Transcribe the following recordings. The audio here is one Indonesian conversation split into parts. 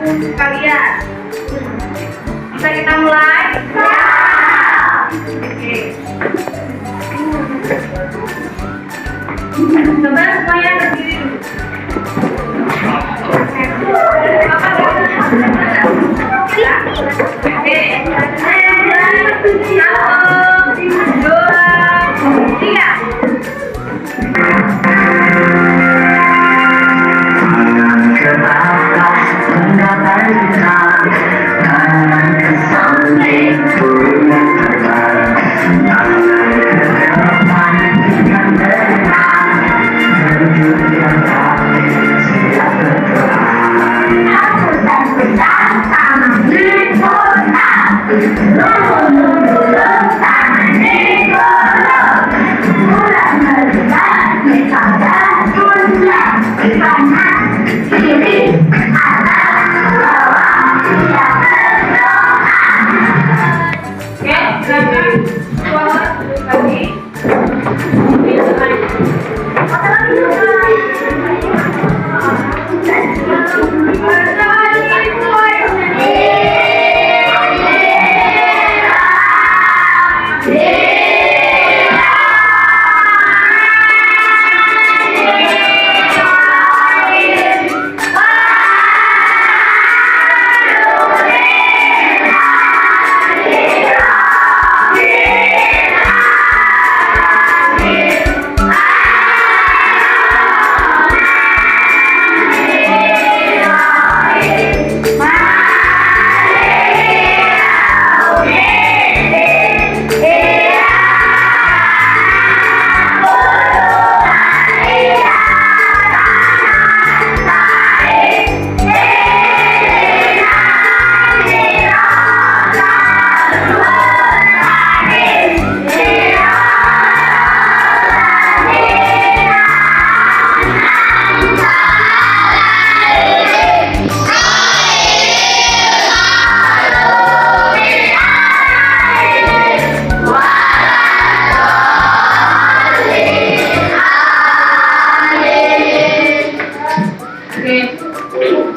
kelompok kalian. Bisa kita mulai? Oke. Coba semuanya berdiri dulu.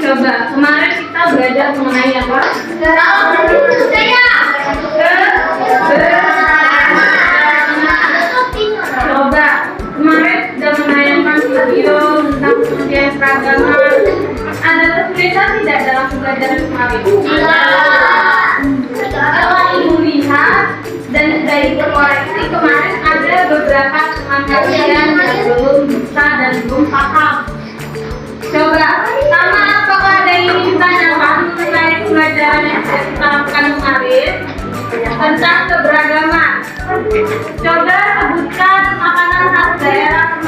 Coba, kemarin kita belajar mengenai apa? Coba, kemarin sudah menayangkan video tentang pengertian keragaman. Ada kesulitan tidak dalam pembelajaran kemarin? Kalau Ibu lihat dan sudah ikut koreksi, kemarin ada beberapa teman kalian yang belum bisa dan belum paham. Coba, sama apakah ada yang ingin ditanyakan mengenai pembelajaran yang sudah kita lakukan kemarin tentang keberagaman? Coba sebutkan makanan khas daerah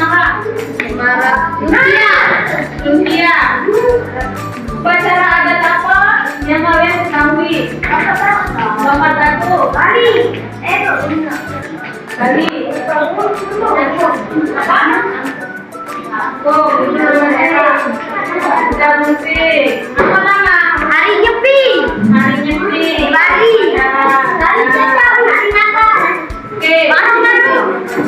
Semarang. Lumpia. Upacara adat apa yang kalian ketahui? Lompat batu. Bali. Apa? Aku, kita musik. Apa nama? Hari Nyepi. Bali. Oke.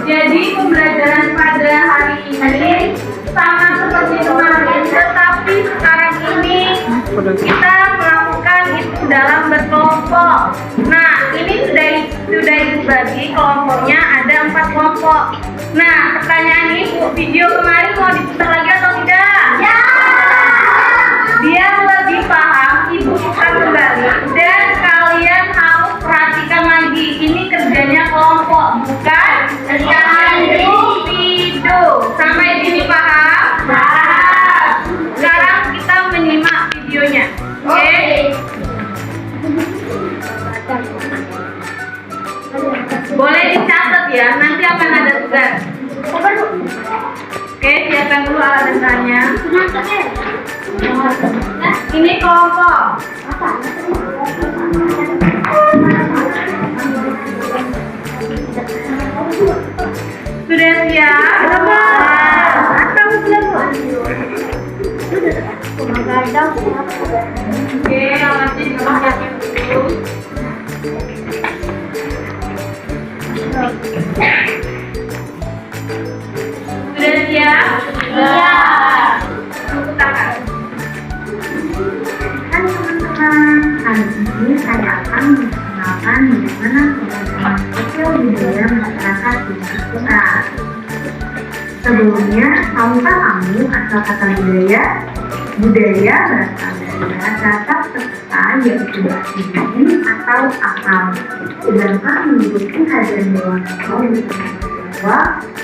Jadi pembelajaran pada hari ini sama seperti kemarin, tetapi sekarang ini kita melakukan itu dalam berkelompok. Nah, ini sudah dibagi kelompoknya, ada 4 kelompok. Nah, pertanyaan Ibu, video kemarin mau diputar lagi atau tidak? Ya. Biar lebih paham, Ibu putar kembali dan kalian harus perhatikan lagi. Ini kerjanya kelompok, bukan individu. Sampai sini paham? Paham. Sekarang kita menyimak videonya. Oke? Boleh dicatat ya, nanti akan ada tugas. Oke, siapkan dulu alat dentarnya. Ini kelompok. Sudah siap? Atau belum? Oke, alatnya dipakai dulu. Sudah siap? Iya. Tepuk tangan. bagaimana pemahaman sosial budaya masyarakat di sekitar. Sebelumnya, tahukah kamu asal kata budaya? Budaya berasal dari bahasa Sanskerta yaitu berarti bumi atau akal. Sedangkan menurut Kajian Dewan Ekonomi bahwa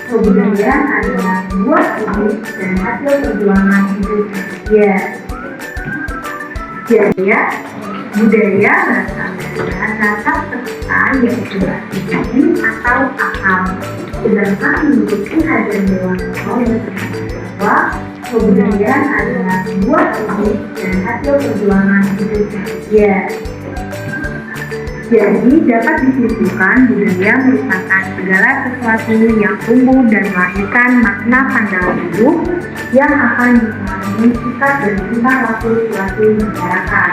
kebudayaan adalah sebuah ide dan hasil perjuangan hidup manusia. Jadi, budaya berasal dari bahasa Sanskerta yaitu berarti bumi atau akal. Sedangkan menurut Kajian Dewan Ekonomi bahwa kebudayaan adalah sebuah ide dan hasil perjuangan hidup manusia. Jadi dapat disimpulkan budaya merupakan segala sesuatu yang tumbuh dan melahirkan makna pandangan hidup yang akan dipengaruhi sikap dan tingkah laku suatu masyarakat.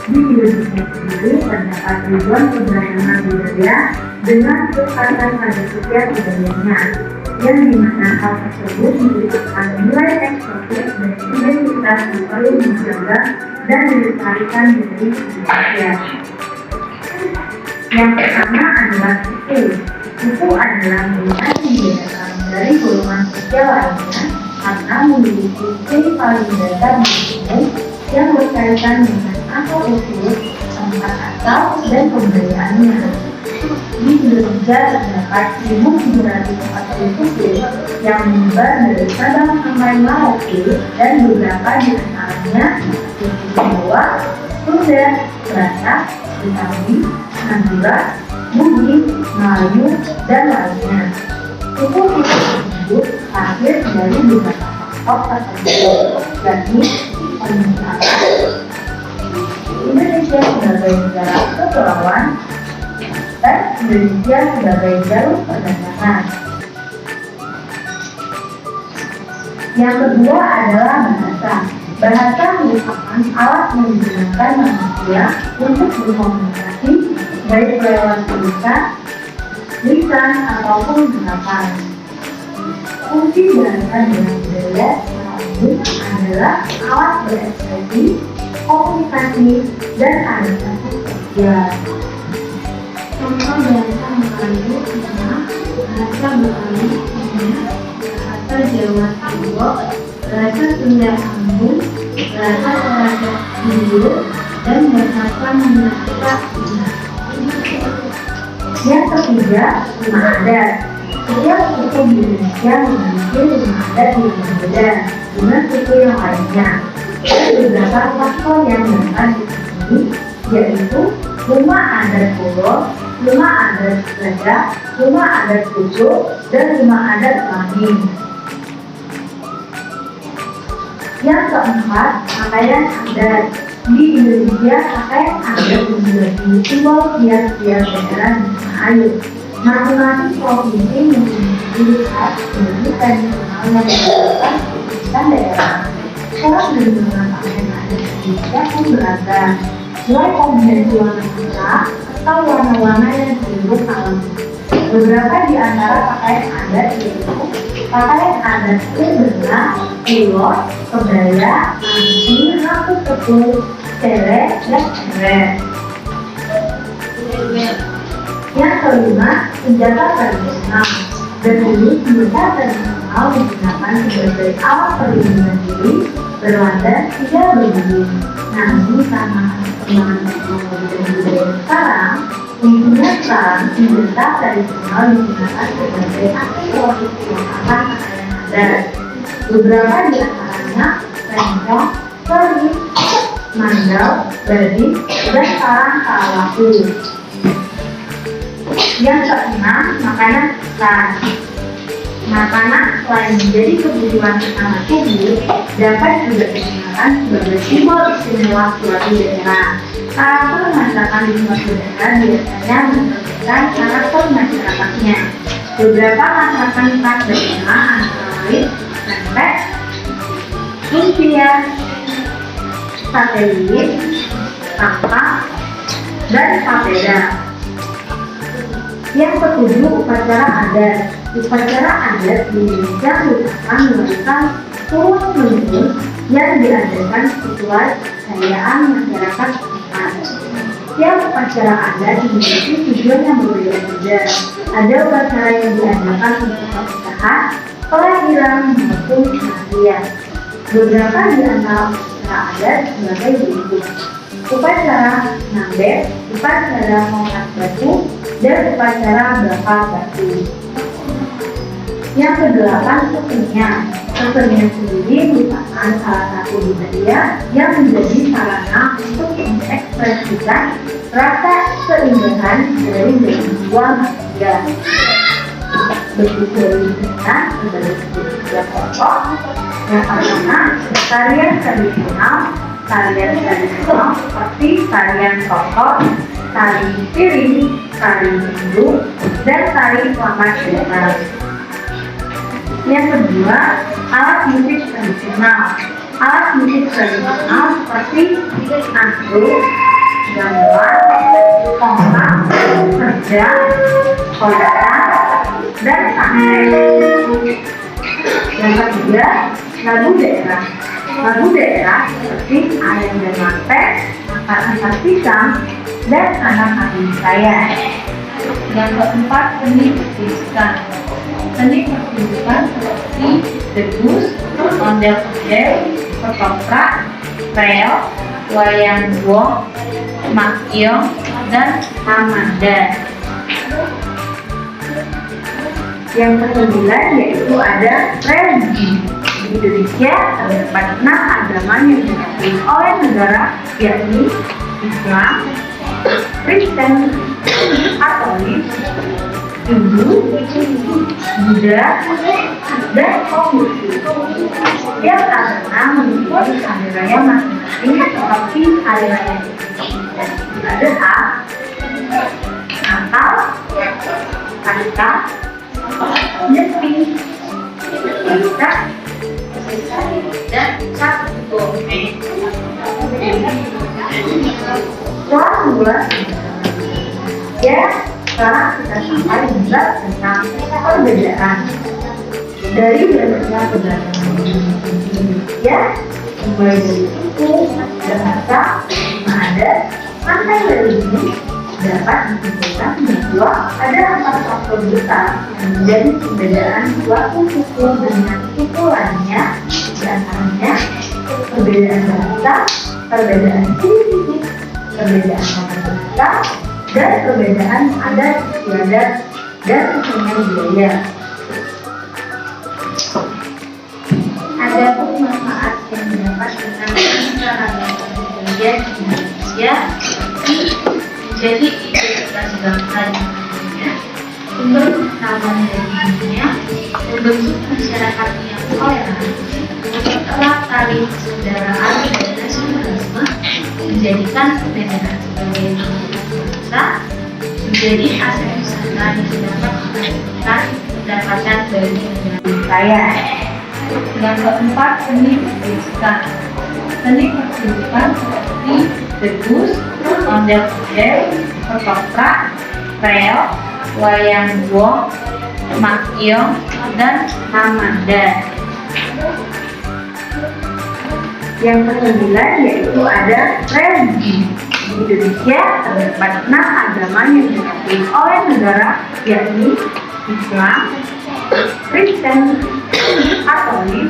Di Indonesia sendiri terdapat ribuan keberagaman budaya dengan kesatuan pada setiap budayanya, yang dimana hal tersebut merupakan nilai eksotis dan identitas yang perlu dijaga dan dilestarikan dari Indonesia. Yang pertama adalah suku. Suku adalah golongan yang membedakan dari golongan sosial lainnya karena memiliki ciri paling dasar umum yang berkaitan dengan asal usul, tempat asal, dan kebudayaannya. Di Indonesia terdapat 1.740 suku yang menyebar dari Sabang sampai Merauke, dan beberapa di antaranya suku Jawa, Sunda, Batak, Betawi, Madura, Bugis, Melayu, dan lainnya. Suku-suku tersebut lahir dari beberapa faktor tertentu, yakni permintaan Indonesia sebagai negara kepulauan dan Indonesia sebagai jalur perdagangan. Yang kedua adalah bahasa. Bahasa merupakan alat yang digunakan manusia untuk berkomunikasi, baik lewat tulisan, lisan, ataupun gerakan. Fungsi bahasa dalam budaya secara umum adalah alat berekspresi, komunikasi, dan adaptasi sosial. Contoh bahasa Melayu adalah bahasa Betawi, bahasa Jawa Timur, bahasa Sunda Ambon, bahasa Toraja Hindu, dan bahasa Minahasa. Yang ketiga, rumah adat. Setiap suku di Indonesia memiliki rumah adat yang berbeda dengan suku yang lainnya. Ada beberapa faktor yang dapat disebut, yaitu rumah adat Pulau, rumah adat Gajah, rumah adat Kucu, dan rumah adat Lamin. Yang keempat, pakaian adat. Di Indonesia, pakaian adat menjadi simbol tiap-tiap daerah di tanah air. Masing-masing provinsi memiliki ciri khas bagi tradisional yang digunakan di daerah. Cara menggunakan pakaian adat Indonesia pun beragam, mulai kombinasi warna merah atau warna-warna yang cenderung alami. Beberapa di antara pakaian adat yaitu pakaian adat Sunda, Ulor, Kebaya, Anti, Ratu Tepung, Cere, dan Eret. Yang kelima, senjata tradisional. Dahulu senjata tradisional digunakan sebagai alat perlindungan diri, berwadah, tidak berbunyi. Namun karena perkembangan teknologi dan budaya sekarang, tentunya sekarang senjata tradisional digunakan sebagai aksesoris kelengkapan pakaian adat. Beberapa di antaranya rencong, keris, mandau, badik, dan sarang kalawaku. Yang keenam, makanan instan. Makanan selain menjadi kebutuhan utama tubuh, dapat juga digunakan sebagai simbol istimewa suatu daerah. Karakter masakan di suatu daerah biasanya mencerminkan karakter masyarakatnya. Beberapa masakan khas daerah antara lain pempek, lumpia, sate lilit, tapak, dan papeda. Yang ketujuh, upacara adat. Upacara adat di Indonesia merupakan warisan turun-menurun yang diadakan sesuai kepercayaan masyarakat setempat. Setiap upacara adat memiliki tujuan yang berbeda-beda. Ada upacara yang diadakan untuk pernikahan, kelahiran, maupun kematian. Beberapa di antara upacara adat sebagai berikut: upacara ngambek, upacara ngangkat batu, dan upacara bakar batu. Yang kedelapan, kesenian. Kesenian sendiri merupakan salah satu budaya yang menjadi sarana untuk mengekspresikan rasa keindahan dari jiwa manusia. Bentuk dari kesenian menjadi tiga pokok. Yang pertama, tarian tradisional. Tarian tradisional seperti tarian topeng, tari piring, tari gundu, dan tari selamat datang. Yang kedua, alat musik tradisional. Alat musik tradisional seperti angklung, gamelan, kongkang, kerja, koletan, dan sangkek. Yang ketiga, lagu daerah. Lagu daerah seperti Ayam dan Lampe, Angkat-angkat Pisang, dan Anak Kambing Saya. Yang keempat, seni pertunjukan. Seni pertunjukan seperti debus, ondel-ondel, ketoprak, reog, wayang wong, makyong, dan hamada. Yang kesembilan yaitu ada religi. Di Indonesia terdapat 6 agama yang diakui oleh negara, yakni Islam, Kristen, Katolik, Hindu, Buddha, dan Konghucu. Setiap agama memiliki hari raya masing-masing seperti hari raya Idul Adha, Natal, Paskah, Nyepi, Imsak, dan Cap Gome. Ya, sekarang kita sampai juga tentang perbedaan dari berbagai keberagaman Indonesia, mulai dari suku, bahasa, adat, sampai religi, dapat disimpulkan bahwa ada 4 faktor besar yang menjadi perbedaan suatu suku dengan suku lainnya, di antaranya perbedaan bahasa, perbedaan fisik, perbedaan bahasa, dan perbedaan adat istiadat dan kesenian budaya. Adapun manfaat yang didapat dengan keanekaragaman budaya di Indonesia menjadi identitas bangsa di dunia, sumber pengetahuan dari dunia, membentuk masyarakat yang toleran, mempererat tali persaudaraan dan nasionalisme, menjadikan perbedaan sebagai bangsa menjadi aset usaha yang dapat menghasilkan pendapatan bagi negara saya. Yang keempat, seni pertunjukan. Seni pertunjukan seperti debus, ondel-ondel, ketoprak, reog, wayang wong, makyong, dan hamada. Yang kesembilan yaitu ada religi. Di Indonesia terdapat 6 agama yang diakui oleh negara, yakni Islam, Kristen, Katolik,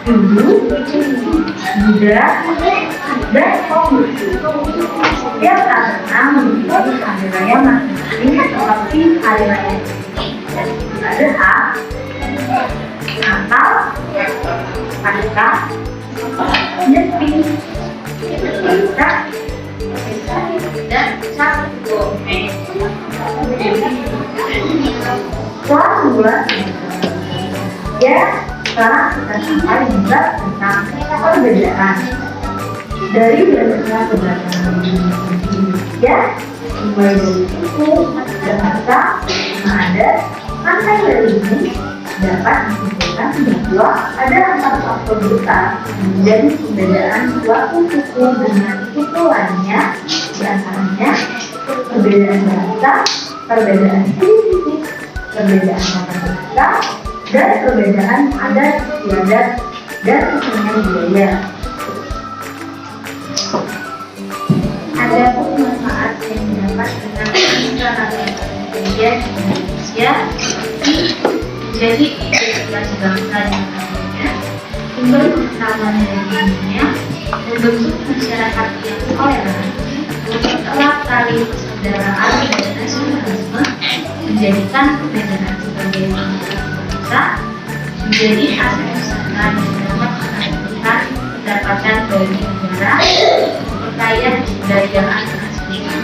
Hindu, Buddha, dan Konghucu. Setiap agama memiliki hari raya masing-masing seperti hari raya Idul Adha, Natal, Paskah, Nyepi, Imsak, dan Cap Gome. Ya, sekarang kita sampai juga tentang perbedaan dari berbagai keberagaman Indonesia, mulai dari suku, bahasa, adat, sampai religi, dapat disimpulkan bahwa ada 4 faktor besar menjadi perbedaan suatu suku dengan suku lainnya, di antaranya perbedaan bahasa, perbedaan fisik, perbedaan bahasa, dan perbedaan adat istiadat dan kesenian budaya. Adapun dapat dengan keterangan kemudian Indonesia jadi identitas bangsa yang adanya, sumber pengetahuan dari dunia, membentuk masyarakat yang toleran, mempererat tali persaudaraan dan nasionalisme, menjadikan perbedaan sebagai bangsa menjadi aset usaha yang dapat menghasilkan pendapatan bagi negara, memperkaya kebudayaan nasional.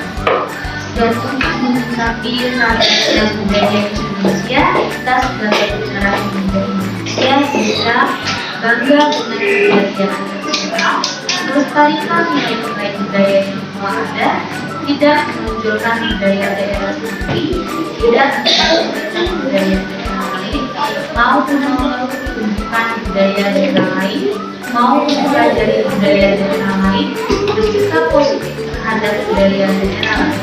Dan untuk menyikapi ragam dan budaya Indonesia, kita sebagai negara Indonesia bisa bangga dengan kebudayaan nasional, melestarikan nilai-nilai budaya yang telah ada, tidak menonjolkan budaya daerah sendiri, tidak menonjolkan budaya daerah lain, maupun menunjukkan budaya daerah lain, mau mempelajari budaya daerah lain, bersikap positif terhadap budaya daerah lain.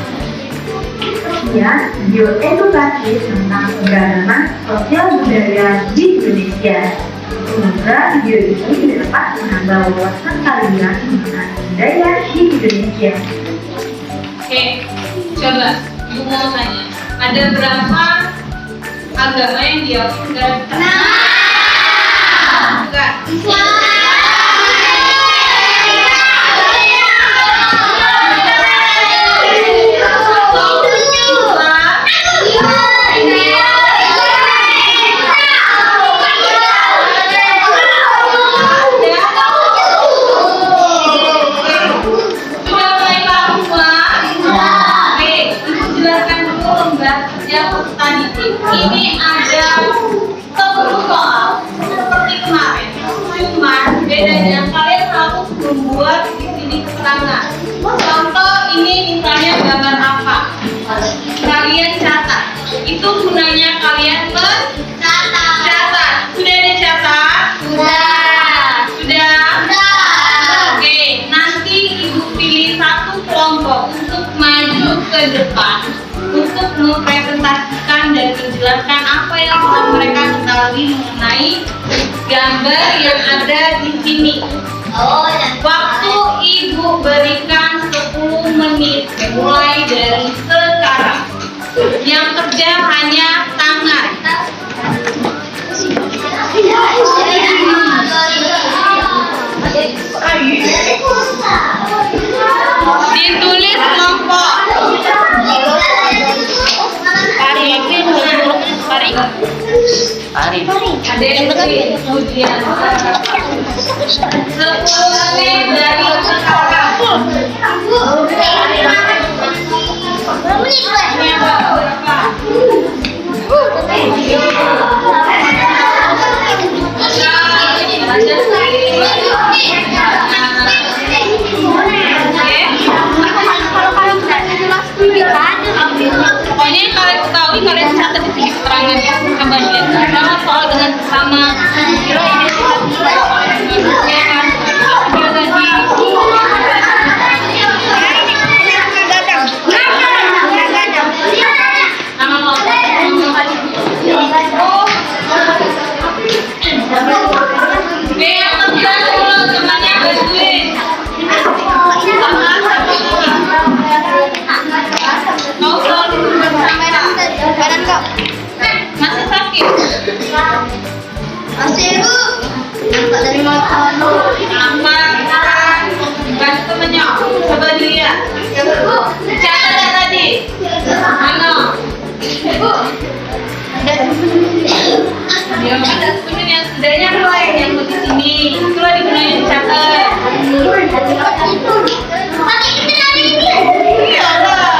Kemudian, bioedukasi tentang keberagaman sosial budaya di Indonesia. Semoga video ini dapat menambah wawasan kalian mengenai budaya di Indonesia. Oke, coba Ibu mau tanya, ada berapa agama yang diakui negara kita? Enggak. Ini ada 10 soal seperti kemarin, cuma bedanya kalian harus membuat di sini keterangan. Contoh ini misalnya gambar apa? Kalian catat. Itu gunanya kalian mencatat. Sudah dicatat? Sudah. Oke, nanti Ibu pilih satu kelompok untuk maju ke depan untuk mempresentasikan dan menjelaskan apa yang telah mereka ketahui mengenai gambar yang ada di sini. Waktu Ibu berikan 10 menit mulai dari sekarang. Yang kerja hanya tangan. Ditulis kelompok. Ada yang beri ujian 10 menit dari sekarang. Pokoknya yang kalian ketahui kalian catat di sini keterangannya. Coba lihat sama soal dengan sama kira ini masih sakit? Masih Bu. Nampak dari mata. Nampak. Bantu temennya. Coba dilihat. Catat yang tadi. Mana? Bu. Yang ada sebenarnya yang sudahnya lain yang di sini. Itulah digunakan dicatat. Iya lah.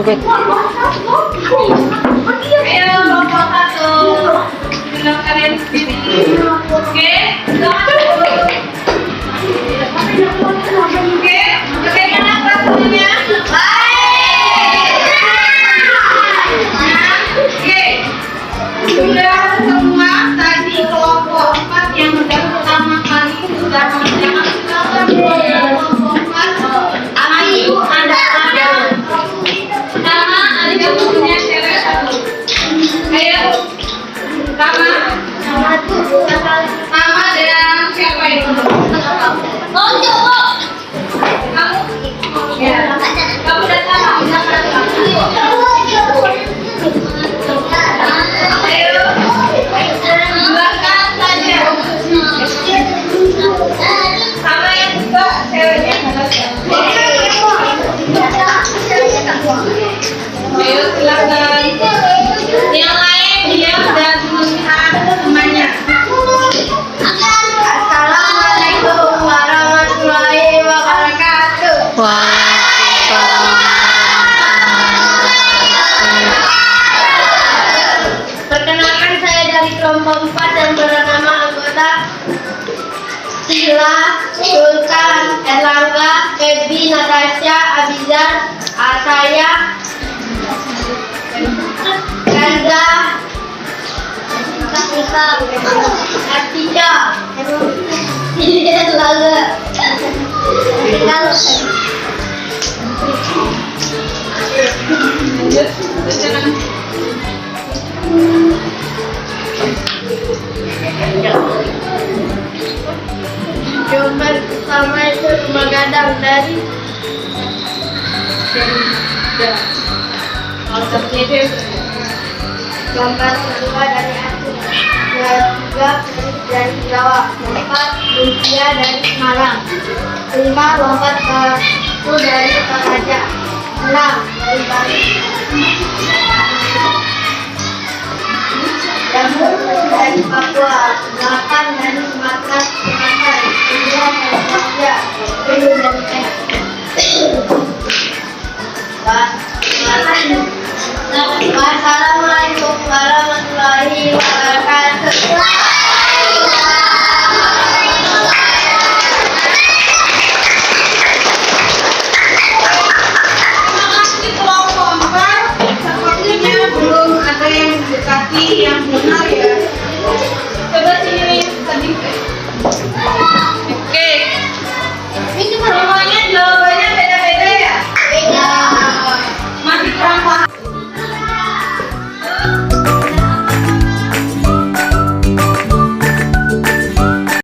Sugod. Ayo, kelompok 1. Bilang kalian sendiri. Oke, Oke, bagaimana peraturannya? Oke, sudah semua tadi kelompok 4 yang sudah pertama kali sudah mengerjakan kelompok 4. Ayo, ada sama ada punya cewek 1. Ayo, sama dengan siapa itu? Kamu? Ya. Kamu datang, ayo, belakang saja. Sama yang juga ceweknya. Ayo silakan. Yang lain diam dan melihat temannya. Assalamualaikum warahmatullahi wabarakatuh. Perkenalkan, saya dari kelompok 4 yang bernama anggota Sila, Sultan, Erlangga, Febi, Natasha, Abizar, Asaya, Kanza, Atika, Erlangga. Jawaban pertama itu rumah gadang dari gambar kedua dari Aceh, tiga dari Jawa, 4 Lucia dari Semarang, 5 lompat batu dari Toraja, 6 dari Bali, Jamur dari Papua, 8 dari Sumatera Selatan, 9 dari Jogja, 10 dari Assalamualaikum warahmatullahi